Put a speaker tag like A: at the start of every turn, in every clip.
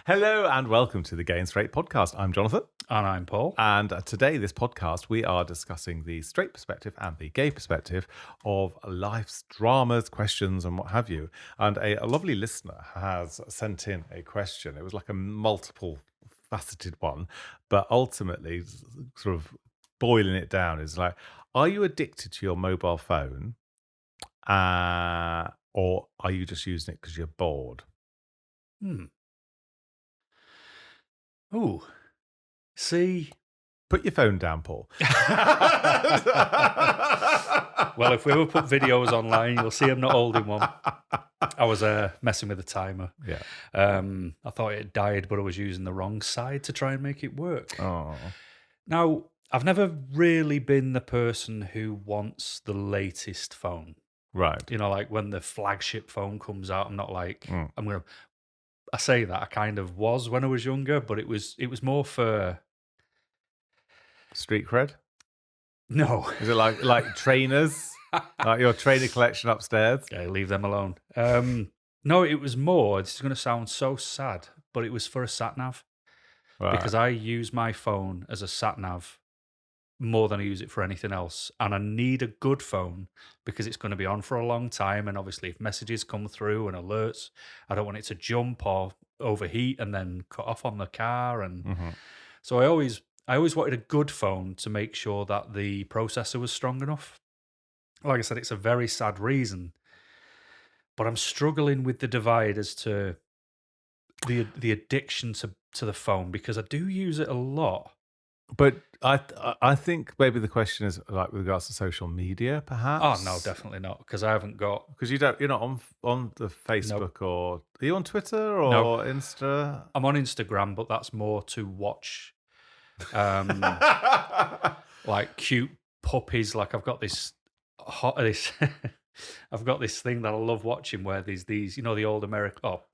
A: Hello and welcome to the Gay and Straight podcast. I'm Jonathan.
B: And I'm Paul.
A: And today, this podcast, we are discussing the straight perspective and the gay perspective of life's dramas, questions, and what have you. And a lovely listener has sent in a question. It was like a multiple faceted one, but ultimately, sort of boiling it down is like, are you addicted to your mobile phone? Or are you just using it because you're bored?
B: Ooh. See.
A: Put your phone down, Paul.
B: Well, if we ever put videos online, you'll see I'm not holding one. I was messing with the timer.
A: Yeah.
B: I thought it died, but I was using the wrong side to try and make it work.
A: Oh.
B: Now, I've never really been the person who wants the latest phone.
A: Right.
B: You know, like when the flagship phone comes out, I'm not like, I say that I kind of was when I was younger, but it was more for
A: Street cred?
B: no.
A: Is it like trainers? Like your trainer collection upstairs?
B: Okay, leave them alone. No, it was more. This is going to sound so sad, but it was for a sat nav
A: Right.
B: because I use my phone as a sat nav more than I use it for anything else, and I need a good phone because it's going to be on for a long time. And obviously, if messages come through and alerts, I don't want it to jump or overheat and then cut off on the car. And so I always wanted a good phone to make sure that the processor was strong enough. Like I said, it's a very sad reason, but I'm struggling with the divide as to the addiction to the phone because I do use it a lot.
A: But I think maybe the question is like with regards to social media, perhaps.
B: Oh no, definitely not, because I haven't got.
A: Because you're not on the Facebook or are you on Twitter or
B: No.
A: Insta?
B: I'm on Instagram, but that's more to watch, like cute puppies. Like I've got this I've got this thing that I love watching where there's these, you know, the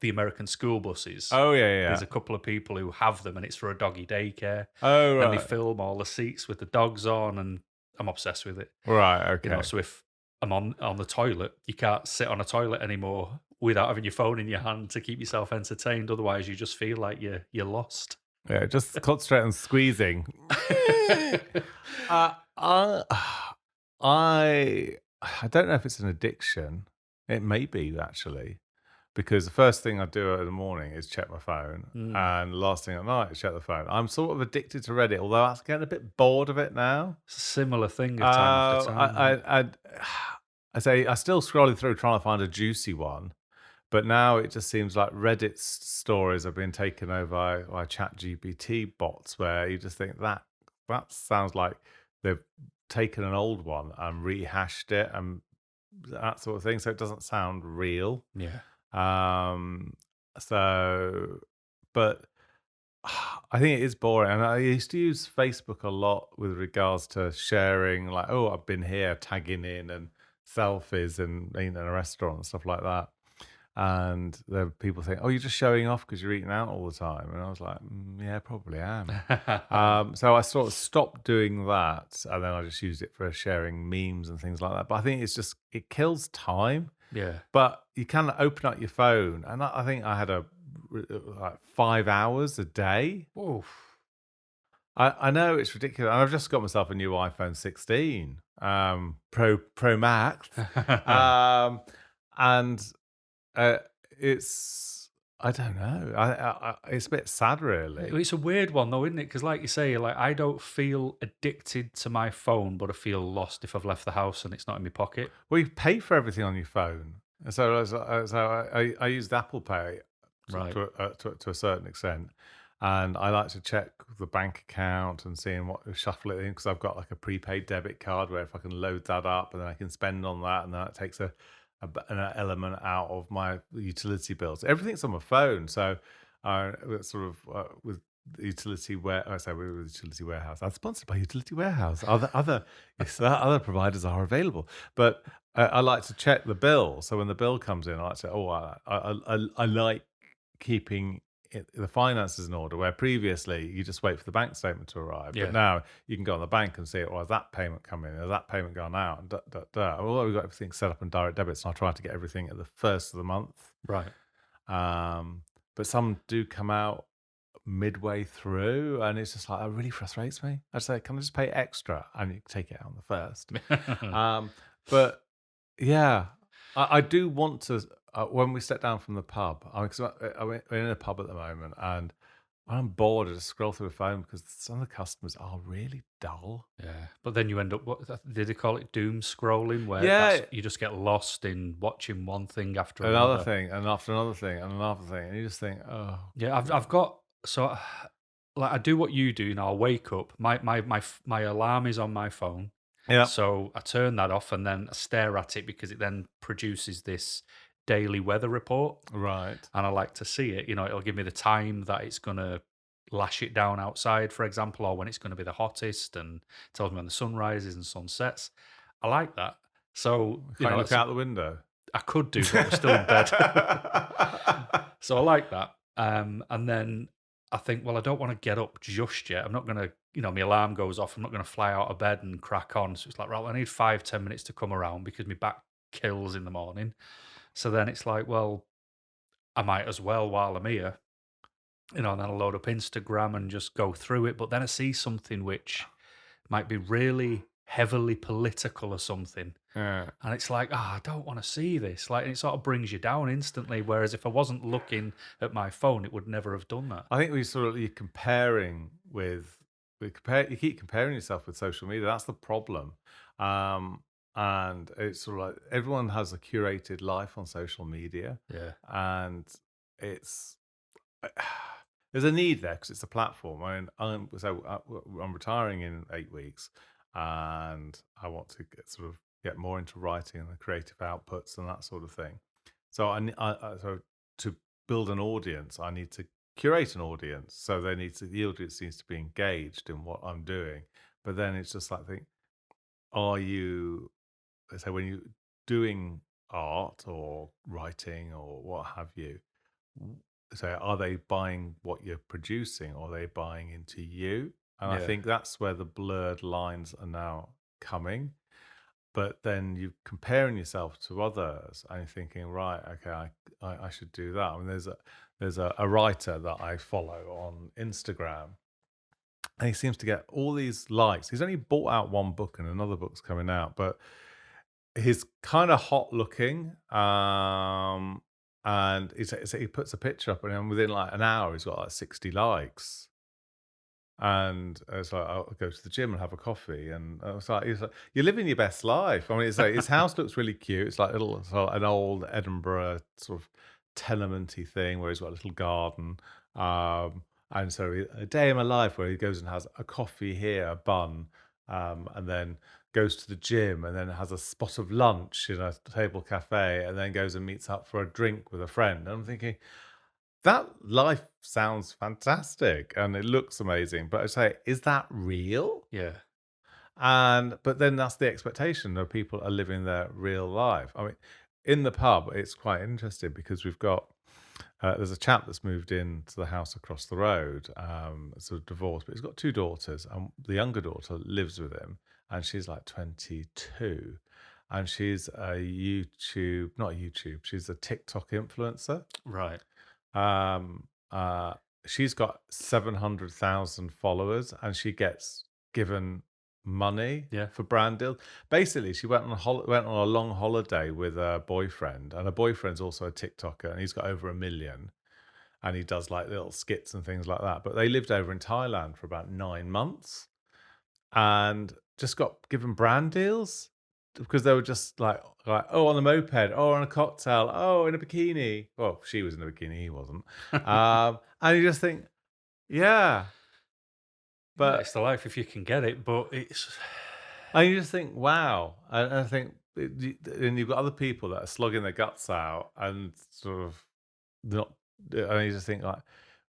B: American school buses.
A: Oh yeah.
B: There's a couple of people who have them, and it's for a doggy daycare.
A: Oh right.
B: And they film all the seats with the dogs on, and I'm obsessed with it.
A: Right. Okay.
B: You know, so if I'm on the toilet, you can't sit on a toilet anymore without having your phone in your hand to keep yourself entertained. Otherwise, you just feel like you're lost.
A: Yeah. Just concentrate on squeezing. I don't know if it's an addiction. It may be actually, because the first thing I do in the morning is check my phone, and the last thing at night is check the phone. I'm sort of addicted to Reddit, although I'm getting a bit bored of it now.
B: It's a similar thing time after time.
A: I say I still scrolling through trying to find a juicy one, but now it just seems like Reddit's stories have been taken over by ChatGPT bots, where you just think that sounds like they've taken an old one and rehashed it and that sort of thing, so it doesn't sound real.
B: Yeah.
A: But I think it is boring. And I used to use Facebook a lot with regards to sharing, like, oh, I've been here, tagging in and selfies and eating in a restaurant and stuff like that. And there were people saying, oh, you're just showing off because you're eating out all the time. And I was like, yeah, probably am. So I sort of stopped doing that. And then I just used it for sharing memes and things like that. But I think it kills time.
B: Yeah.
A: But you can open up your phone. And I think I had like 5 hours a day.
B: Oof.
A: I know it's ridiculous. And I've just got myself a new iPhone 16 Pro Max. And I don't know. It's a bit sad, really.
B: It's a weird one, though, isn't it? Because, like you say, like I don't feel addicted to my phone, but I feel lost if I've left the house and it's not in my pocket.
A: Well, you pay for everything on your phone, so I used Apple Pay,
B: Right.
A: to a certain extent, and I like to check the bank account and seeing shuffle it in, because I've got like a prepaid debit card where if I can load that up and then I can spend on that, and that takes an element out of my utility bills. Everything's on my phone, so sort of with Utility Warehouse. I'm sponsored by Utility Warehouse. Other providers are available, but I like to check the bill. So when the bill comes in, I like to I like keeping the finances in order, where previously you just wait for the bank statement to arrive.
B: Yeah.
A: But now you can go on the bank and see it. Well, has that payment come in? Has that payment gone out? And Well, we've got everything set up in direct debits, and I try to get everything at the first of the month.
B: Right.
A: but some do come out midway through, and it's just like, it really frustrates me. I say, can I just pay extra and you take it out on the first? Um, but yeah, I do want to. When we step down from the pub, because we're in a pub at the moment, and I'm bored. I just scroll through the phone because some of the customers are really dull.
B: Yeah, but then you end up, did they call it doom scrolling, where
A: Yeah,
B: you just get lost in watching one thing after
A: another
B: another.
A: thing, and after another thing, and another thing, and you just think, oh,
B: Yeah, I've got, so like I do what you do. I'll wake up. My alarm is on my phone,
A: yeah,
B: so I turn that off and then I stare at it because it then produces this daily weather report,
A: right,
B: and I like to see it. It'll give me the time that it's gonna lash it down outside, for example, or when it's going to be the hottest, and tells me when the sun rises and sun sets. I like that. So
A: can't you look
B: that's,
A: out the window?
B: I could do, but we're still in bed. So I like that. And then I think, well, I don't want to get up just yet. I'm not going to, my alarm goes off. I'm not going to fly out of bed and crack on. So it's like, right, well, I need 5-10 minutes to come around because my back kills in the morning. So then it's like, well, I might as well while I'm here, and then I'll load up Instagram and just go through it. But then I see something which might be really heavily political or something.
A: Yeah.
B: And it's like, I don't want to see this. Like, it sort of brings you down instantly. Whereas if I wasn't looking at my phone, it would never have done that.
A: I think you're comparing you keep comparing yourself with social media. That's the problem. And it's sort of like everyone has a curated life on social media,
B: Yeah.
A: and it's there's a need there because it's a platform. I mean, I'm retiring in 8 weeks, and I want to get more into writing and the creative outputs and that sort of thing. So so to build an audience, I need to curate an audience. So the audience needs to be engaged in what I'm doing. But then it's just like, are you, let's say, when you're doing art or writing or what have you, w- so are they buying what you're producing, or are they buying into you? And I
B: Yeah.
A: think that's where the blurred lines are now coming. But then you're comparing yourself to others and you're thinking, right, okay, I should do that. I mean, there's a writer that I follow on Instagram, and he seems to get all these likes. He's only bought out one book and another book's coming out, but he's kind of hot looking. And he puts a picture up, and within like an hour, he's got like 60 likes. And it's like, I'll go to the gym and have a coffee. And I was like, he's like, you're living your best life. I mean, it's like his house looks really cute. It's like an old Edinburgh sort of tenementy thing where he's got a little garden. And so a day in my life where he goes and has a coffee here, a bun, and then goes to the gym, and then has a spot of lunch in a table cafe, and then goes and meets up for a drink with a friend. And I'm thinking, that life sounds fantastic and it looks amazing, but I say, is that real?
B: Yeah.
A: But then that's the expectation that people are living their real life. I mean, in the pub, it's quite interesting because we've got there's a chap that's moved into the house across the road, sort of divorced, but he's got two daughters, and the younger daughter lives with him, and she's like 22, and she's not YouTube, she's a TikTok influencer.
B: Right.
A: Um, she's got 700,000 followers, and she gets given money
B: Yeah.
A: for brand deals. Basically, she went on a long holiday with her boyfriend, and her boyfriend's also a TikToker, and he's got over 1 million, and he does like little skits and things like that. But they lived over in Thailand for about 9 months, and just got given brand deals because they were just like, oh, on the moped, oh, on a cocktail, oh, in a bikini. Well, she was in a bikini, he wasn't. And you just think, yeah,
B: Yeah,
A: but
B: it's the life if you can get it, but it's
A: and you just think, wow. And I think, and you've got other people that are slogging their guts out and sort of not, and you just think like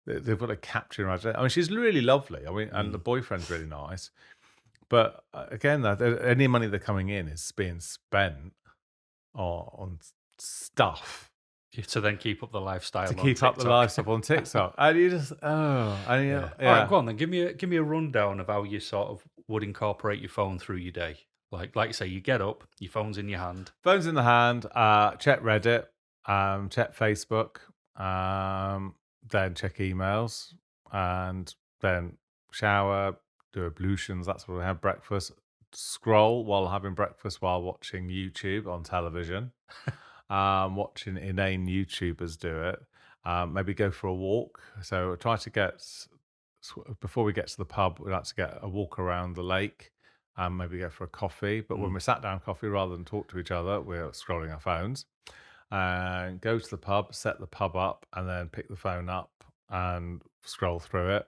A: they've got to capture imagination. I mean, she's really lovely. I mean, and the boyfriend's really nice. But again, any money they're coming in is being spent on stuff
B: to then keep up the lifestyle
A: to
B: on
A: keep up the
B: TikTok.
A: lifestyle on TikTok. And you just, and
B: Yeah. All right, go on then. Give me a rundown of how you sort of would incorporate your phone through your day. Like you say, you get up, your phone's in your hand.
A: Phone's in the hand, check Reddit, check Facebook, then check emails, and then shower, do ablutions, that sort of have breakfast, scroll while having breakfast while watching YouTube on television, watching inane YouTubers do it. Maybe go for a walk. So try to get before we get to the pub, we like to get a walk around the lake and maybe go for a coffee. But when
B: Mm.
A: we sat down coffee, rather than talk to each other, we're scrolling our phones and go to the pub, set the pub up, and then pick the phone up and scroll through it.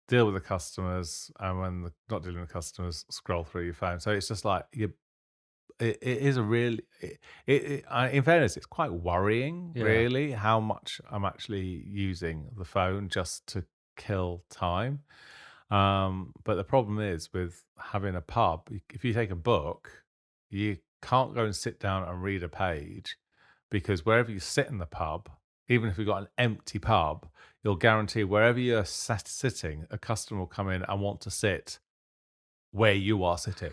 A: Deal with the customers, and when not dealing with customers, scroll through your phone. So it's just like you. It is a really. In fairness, it's quite worrying,
B: Yeah.
A: really, how much I'm actually using the phone just to kill time. But the problem is with having a pub, if you take a book, you can't go and sit down and read a page because wherever you sit in the pub, even if you've got an empty pub, you'll guarantee wherever you're sitting, a customer will come in and want to sit where you are sitting.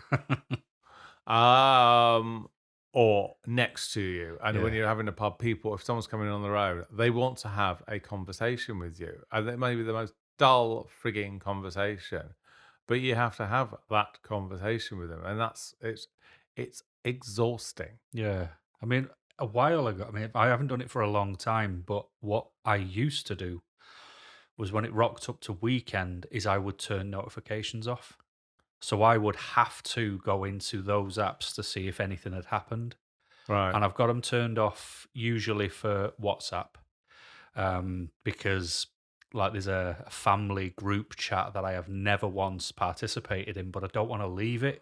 A: Um, or next to you. And when
B: Yeah.
A: you're having a pub, people, if someone's coming on their own, they want to have a conversation with you. And it may be the most dull frigging conversation, but you have to have that conversation with them. And it's exhausting.
B: Yeah. I mean, a while ago, I mean, I haven't done it for a long time, but what I used to do was when it rocked up to weekend is I would turn notifications off. So I would have to go into those apps to see if anything had happened.
A: Right.
B: And I've got them turned off usually for WhatsApp, because like there's a family group chat that I have never once participated in, but I don't want to leave it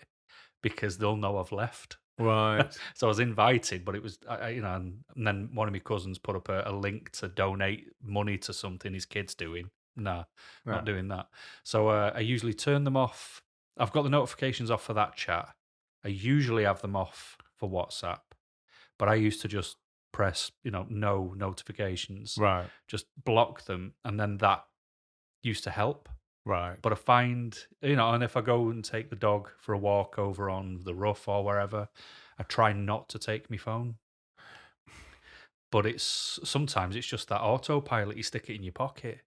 B: because they'll know I've left.
A: Right.
B: So I was invited, but it was, and then one of my cousins put up a link to donate money to something his kid's doing. Nah,
A: Yeah.
B: not doing that. So I usually turn them off. I've got the notifications off for that chat. I usually have them off for WhatsApp, but I used to just press, no notifications,
A: Right.
B: just block them, and then that used to help.
A: Right.
B: But I find, and if I go and take the dog for a walk over on the rough or wherever, I try not to take my phone. But sometimes it's just that autopilot. You stick it in your pocket,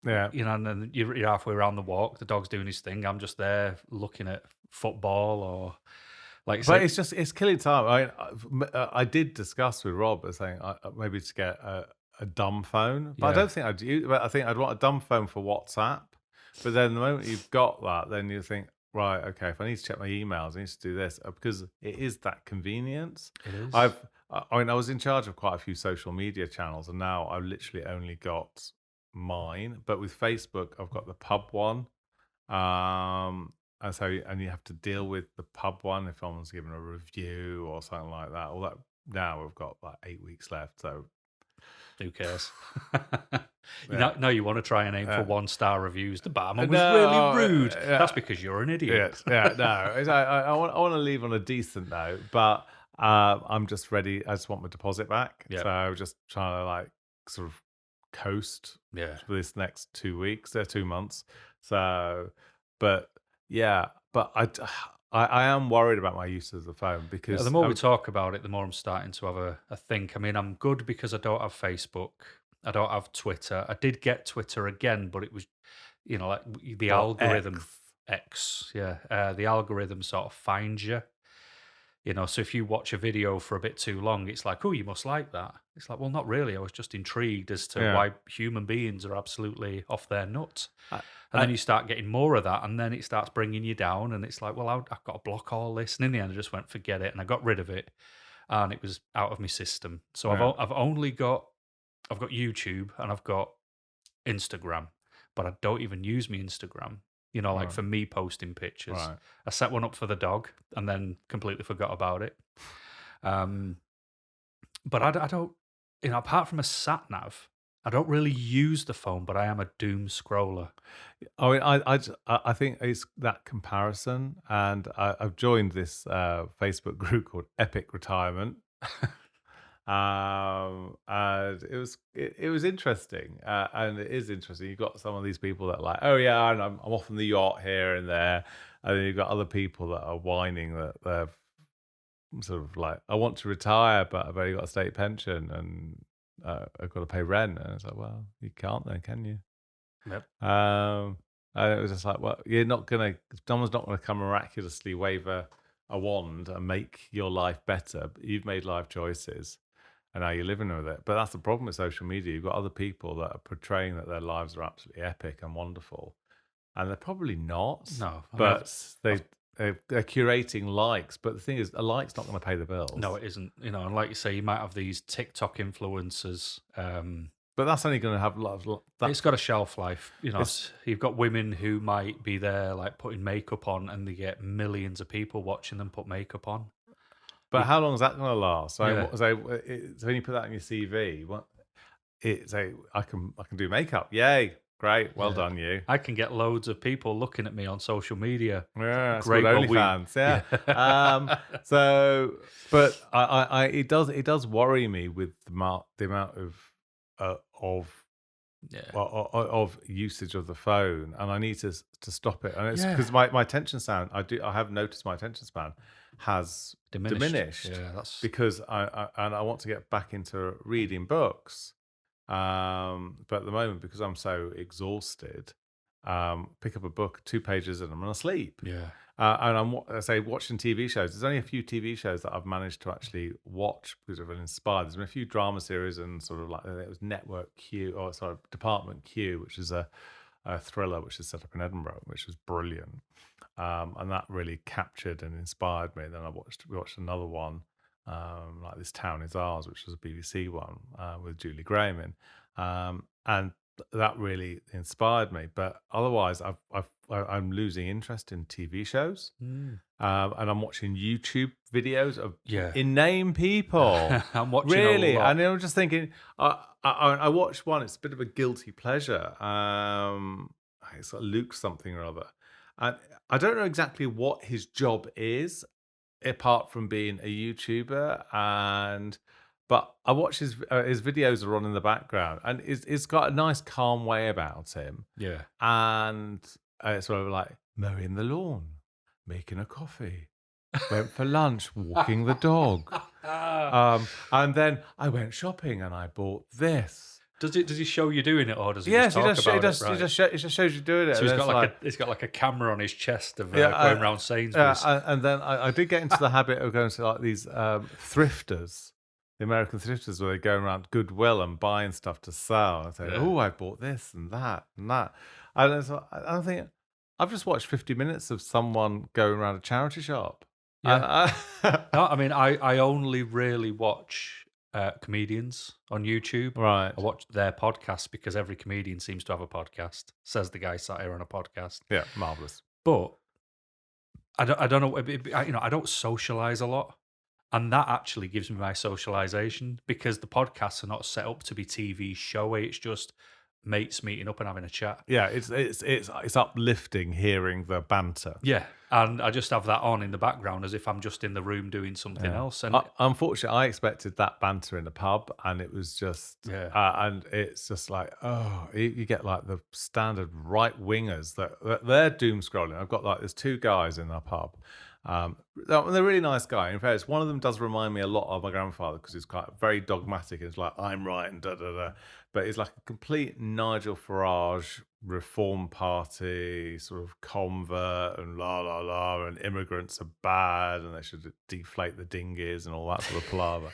A: Yeah.
B: and then you're halfway around the walk. The dog's doing his thing. I'm just there looking at football or, like you
A: But
B: say,
A: it's killing time. I did discuss with Rob as saying maybe to get a dumb phone, but I
B: yeah,
A: don't think I'd use. But I think I'd want a dumb phone for WhatsApp. But then the moment you've got that, then you think, right, okay, if I need to check my emails, I need to do this because it is that convenience.
B: it is.
A: I was in charge of quite a few social media channels, and now I've literally only got mine. But with Facebook, I've got the pub one. And you have to deal with the pub one if someone's given a review or something like that. All that now we've got like 8 weeks left. So
B: Who cares?
A: yeah,
B: No, you want to try and aim for
A: uh,
B: 1-star reviews. The barman was really
A: no,
B: rude. That's
A: yeah,
B: because you're an idiot.
A: yes, yeah, no. I want to leave on a decent note, but I'm just ready. I just want my deposit back.
B: Yeah.
A: So I'm just trying to like sort of coast
B: Yeah.
A: for this next 2 weeks. They're 2 months. So, but yeah, but I am worried about my use of the phone
B: Yeah, the
A: because
B: more we talk about it, the more I'm starting to have a think. I mean, I'm good because I don't have Facebook. I don't have Twitter. I did get Twitter again, but it was, like the
A: well,
B: algorithm X, yeah. The algorithm sort of finds you. So if you watch a video for a bit too long, it's like, oh, you must like that. It's like, well, not really. I was just intrigued as to
A: Yeah.
B: why human beings are absolutely off their nuts.
A: I-
B: And then you start getting more of that, and then it starts bringing you down. And it's like, well, I've got to block all this. And in the end, I just went, forget it. And I got rid of it, and it was out of my system. So
A: Yeah.
B: I've only got, I've got YouTube and I've got Instagram, but I don't even use my Instagram. Like
A: Right.
B: for me posting pictures.
A: Right.
B: I set one up for the dog and then completely forgot about it. But I don't, apart from a sat nav, I don't really use the phone, but I am a doom scroller.
A: I mean, I think it's that comparison, and I've joined this Facebook group called Epic Retirement. And it was interesting, and it is interesting. You've got some of these people that are like, oh yeah, and I'm off on the yacht here and there, and then you've got other people that are whining that they're sort of like, I want to retire, but I've only got a state pension, and I've got to pay rent. And it's like, well, you can't then, can you?
B: Yep.
A: And it was just like, well, you're not gonna. Someone's not gonna come miraculously wave a wand and make your life better. But you've made life choices, and now you're living with it. But that's the problem with social media. You've got other people that are portraying that their lives are absolutely epic and wonderful, and they're probably not.
B: No, I mean,
A: But they're curating likes. But the thing is, a like's not going to pay the bills.
B: no, it isn't. And like you say, you might have these TikTok influencers.
A: But that's only going to have a lot of
B: It's got a shelf life. You've got women who might be there like putting makeup on, and they get millions of people watching them put makeup on.
A: But how long is that going to last? So,
B: Yeah.
A: so when you put that on your CV, I can do makeup. Yay, great, well done, you.
B: I can get loads of people looking at me on social media.
A: Yeah, it's
B: Great,
A: called
B: well, we-
A: OnlyFans. Yeah. So, but it does worry me with the amount
B: Yeah.
A: of usage of the phone, and I need to stop it. And it's
B: Yeah.
A: because my attention span, I have noticed my attention span has diminished.
B: Yeah, that's
A: Because I want to get back into reading books, but at the moment, because I'm so exhausted, pick up a book, 2 pages, and I'm gonna sleep.
B: yeah.
A: And watching TV shows. There's only a few TV shows that I've managed to actually watch because I've been inspired. There's been a few drama series and sort of like it was Network Q, or sorry, Department Q, which is a thriller which is set up in Edinburgh, which was brilliant. And that really captured and inspired me. Then we watched another one, like This Town Is Ours, which was a BBC one with Julie Graham in, and that really inspired me. But otherwise, I'm losing interest in TV shows, and I'm watching YouTube videos of
B: Yeah.
A: inane people.
B: I'm watching
A: Really,
B: a lot.
A: and I'm just thinking. I watched one. It's a bit of a guilty pleasure. It's like Luke something or other, and I don't know exactly what his job is, apart from being a YouTuber. But I watch his videos are on in the background, and it's got a nice calm way about him,
B: Yeah.
A: and it's sort of like mowing the lawn, making a coffee, went for lunch, walking the dog. And then I went shopping and I bought this.
B: Does he show you doing it, or does he
A: Yes,
B: just talk about it?
A: he
B: Right.
A: just shows you doing it.
B: So
A: and
B: he's got like a camera on his chest of
A: Yeah,
B: going around Sainsbury's.
A: and then I did get into the habit of going to like these thrifters, the American thrifters, where they go around Goodwill and buying stuff to sell and say,
B: Yeah.
A: "Oh, I bought this and that and that." And so I'm thinking, I've just watched 50 minutes of someone going around a charity shop.
B: Yeah.
A: And
B: No, I mean, I only really watch comedians on YouTube.
A: right.
B: I watch their podcasts because every comedian seems to have a podcast, says the guy sat here on a podcast.
A: Yeah, marvelous.
B: But I don't know. I don't socialize a lot, and that actually gives me my socialization because the podcasts are not set up to be TV showy. It's just mates meeting up and having a chat.
A: Yeah, it's uplifting hearing the banter.
B: Yeah, and I just have that on in the background as if I'm just in the room doing something
A: Yeah.
B: else. And
A: Unfortunately, I expected that banter in a pub, and it was just,
B: Yeah.
A: and it's just like, oh, you get like the standard right wingers that they're doom scrolling. I've got like there's 2 guys in our pub. They're a really nice guy. In fact, one of them does remind me a lot of my grandfather because he's quite very dogmatic. It's like I'm right and da da da, but he's like a complete Nigel Farage Reform Party sort of convert and la la la, and immigrants are bad and they should deflate the dinghies and all that sort of palaver.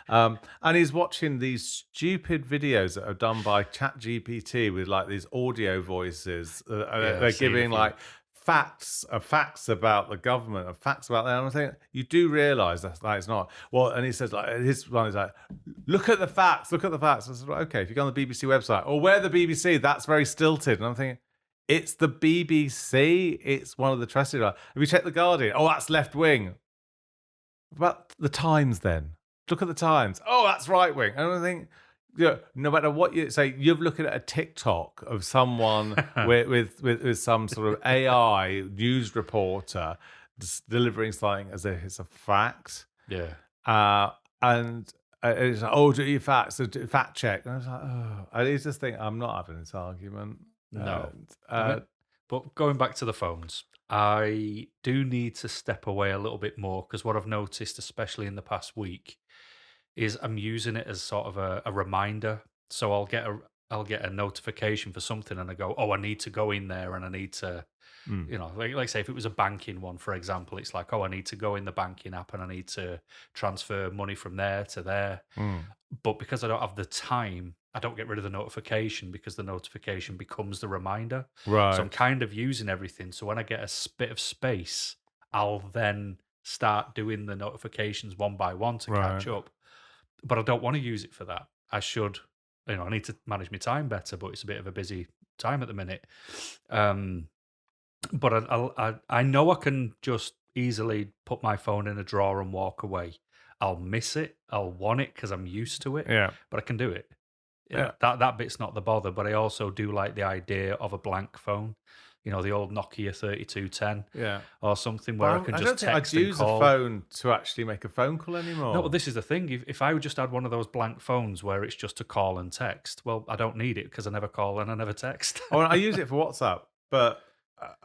A: And he's watching these stupid videos that are done by ChatGPT with like these audio voices.
B: Yeah,
A: They're
B: I've seen a
A: giving
B: few.
A: like facts about the government and facts about that. And I think you do realise that it's not. Well, and he says like his one is like, look at the facts. I said, well, okay, if you go on the BBC website or where the BBC, that's very stilted. And I'm thinking, it's the BBC. It's one of the trusted. Have you checked the Guardian? Oh, that's left wing. About the Times, then look at the Times. Oh, that's right wing. And I think, yeah, no matter what you say, you're looking at a TikTok of someone with some sort of AI news reporter delivering something as if it's a fact.
B: yeah,
A: And it's like, oh, do your facts, fact check. And I was like, oh, I just think I'm not having this argument.
B: No.
A: And,
B: But going back to the phones, I do need to step away a little bit more because what I've noticed, especially in the past week, is I'm using it as sort of a reminder. So I'll get a notification for something, and I go, oh, I need to go in there, and I need to,
A: Mm.
B: like say if it was a banking one, for example, it's like, oh, I need to go in the banking app and I need to transfer money from there to there.
A: Mm.
B: But because I don't have the time, I don't get rid of the notification because the notification becomes the reminder. So I'm
A: Right.
B: kind of using everything. So when I get bit of space, I'll then start doing the notifications one by one to
A: Right.
B: catch up. But I don't want to use it for that. I should, I need to manage my time better, but it's a bit of a busy time at the minute. But I know I can just easily put my phone in a drawer and walk away. I'll miss it. I'll want it because I'm used to it,
A: Yeah.
B: but I can do it.
A: Yeah.
B: That bit's not the bother. But I also do like the idea of a blank phone. The old Nokia 3210
A: Yeah.
B: or something where I
A: Well,
B: can
A: I
B: just
A: don't think I'd
B: text and
A: use a
B: call.
A: phone to actually make a phone call
B: No,
A: anymore.
B: but this is the thing. If I just had one of those blank phones where it's just to call and text, well, I don't need it because I never call and I never text.
A: Oh, I use it for WhatsApp, but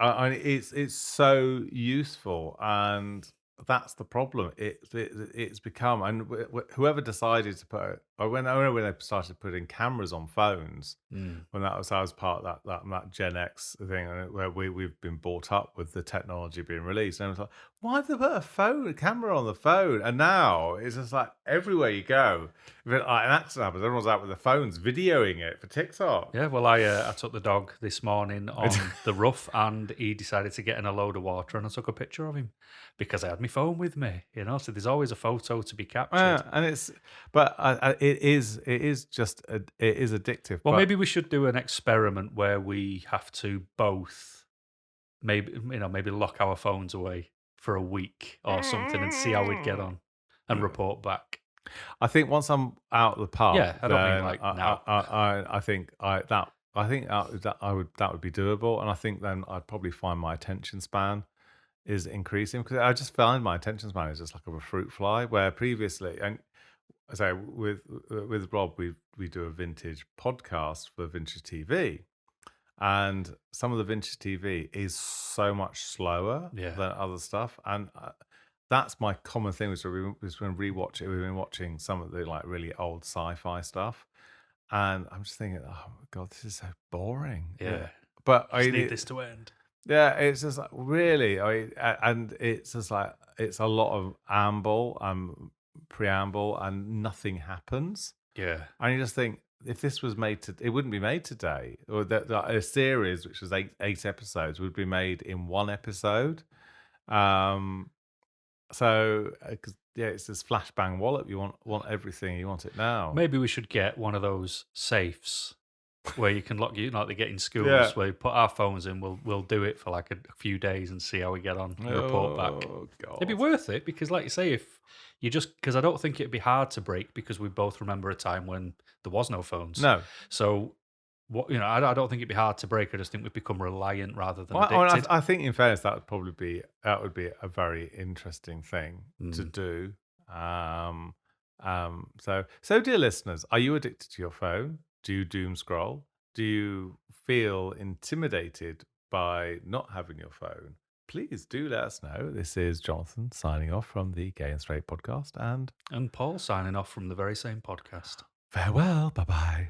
A: it's so useful, and that's the problem. It's become, and whoever decided to put, or when I remember when they started putting cameras on phones,
B: Mm.
A: when I was part of that Gen X thing, where we've been brought up with the technology being released, and I was like, why have they put a camera on the phone? And now it's just like everywhere you go, if an accident happens, everyone's out with their phones videoing it for TikTok.
B: Yeah, well, I took the dog this morning on the rough, and he decided to get in a load of water, and I took a picture of him because I had my phone with me. So there's always a photo to be captured.
A: And but it is just, it is addictive.
B: Well,
A: But
B: maybe we should do an experiment where we have to both maybe lock our phones away for a week or something and see how we'd get on and report back.
A: I think once I'm out of the pub,
B: Yeah, I don't mean
A: then
B: like now.
A: I think that would be doable, and I think then I'd probably find my attention span is increasing, because I just find my attention span is just like a fruit fly. Where previously, and I say with Rob, we do a vintage podcast for Vintage TV, and some of the Vintage TV is so much slower
B: Yeah.
A: than other stuff, and that's my common thing. Was when rewatch it, we've been watching some of the like really old sci-fi stuff, and I'm just thinking, oh my god, this is so boring.
B: Yeah.
A: But
B: Just need this to end.
A: yeah, it's just like really, and it's just like it's a lot of preamble, and nothing happens.
B: Yeah.
A: And you just think, if this was made it wouldn't be made today, or that a series which was eight episodes would be made in one episode. So, because yeah, it's this flashbang wallop. You want everything. You want it now.
B: Maybe we should get one of those safes where you can lock like they get in schools,
A: Yeah.
B: where you put our phones in. We'll do it for like a few days and see how we get on and report back.
A: Oh god,
B: It'd be worth it because, like you say, if you because I don't think it'd be hard to break because we both remember a time when there was no phones.
A: no.
B: So I don't think it'd be hard to break. I just think we've become reliant rather than
A: Well,
B: addicted.
A: I think, in fairness, that would be a very interesting thing to do. So dear listeners, are you addicted to your phone? Do you doom scroll? Do you feel intimidated by not having your phone? Please do let us know. This is Jonathan signing off from the Gay and Straight podcast, and
B: And Paul signing off from the very same podcast.
A: farewell. Bye bye.